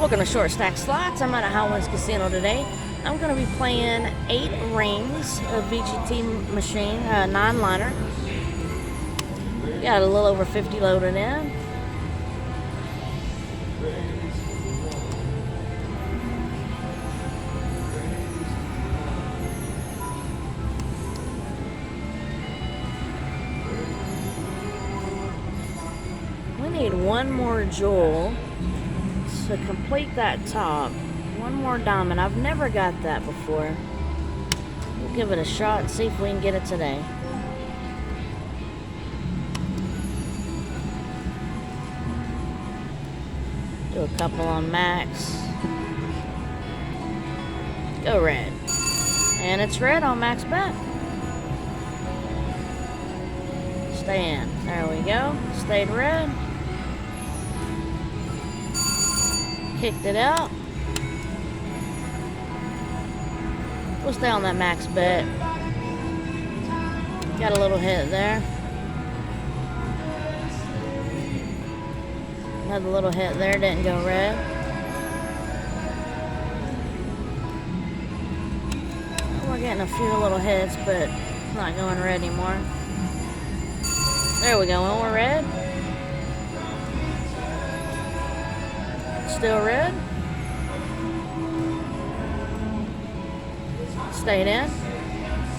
Welcome to Short Stack Slots. I'm at a Highlands Casino today. I'm going to be playing 8 rings of VGT machine, 9-liner. Got a little over 50 loaded in. We need one more jewel to complete that top. One more diamond. I've never got that before. We'll give it a shot and see if we can get it today. Do a couple on max. Go red. And it's red on max bet. Stay in. There we go. Stayed red. Kicked it out. We'll stay on that max bet. Got a little hit there. Another little hit there, didn't go red. We're getting a few little hits, but it's not going red anymore. There we go, and we're red. Still red. Stayed in.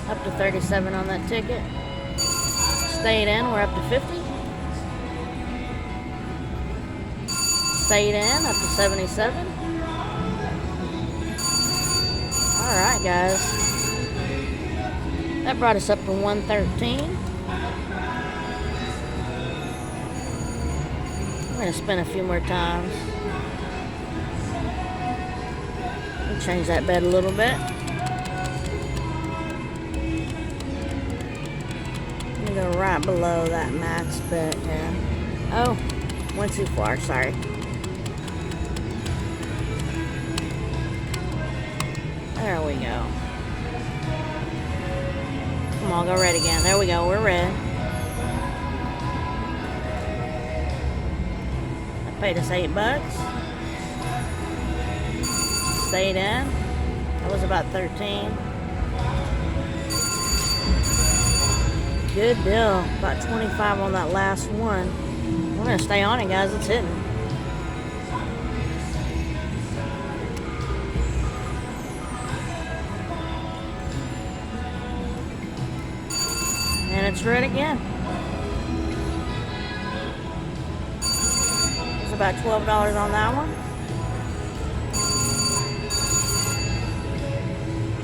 Up to 37 on that ticket. Stayed in. We're up to 50. Stayed in. Up to 77. Alright, guys. That brought us up to 113. We're going to spin a few more times. Change that bet a little bit. I'm gonna go right below that max bet here. Oh, went too far, sorry. There we go. Come on, go red again. There we go, we're red. That paid us $8. Stayed in. That was about 13. Good deal. About 25 on that last one. We're going to stay on it, guys. It's hitting. And it's red again. It's about $12 on that one.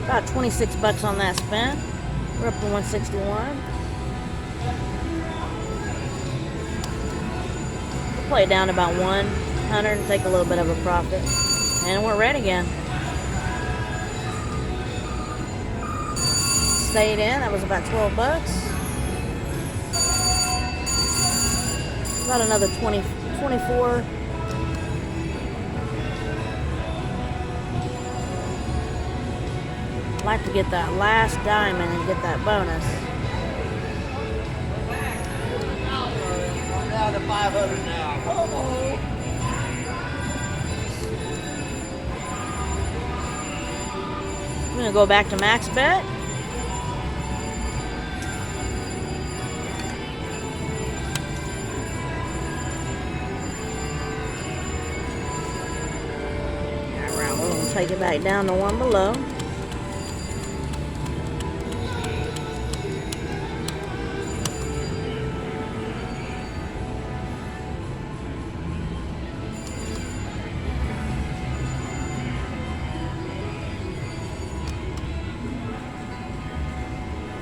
About 26 bucks on that spin. We're up to 161. We'll play it down to about 100 and take a little bit of a profit. And we're red again. Stayed in. That was about 12 bucks. About another 24. Like to get that last diamond and get that bonus. I'm down to 500 now. I'm gonna go back to max bet. Alright, we're gonna take it back down to one below.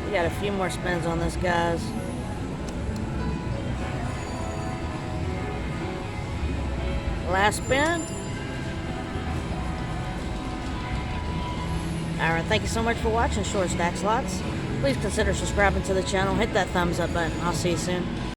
We got a few more spins on this, guys. Last spin. Alright, thank you so much for watching Short Stack Slots. Please consider subscribing to the channel. Hit that thumbs up button. I'll see you soon.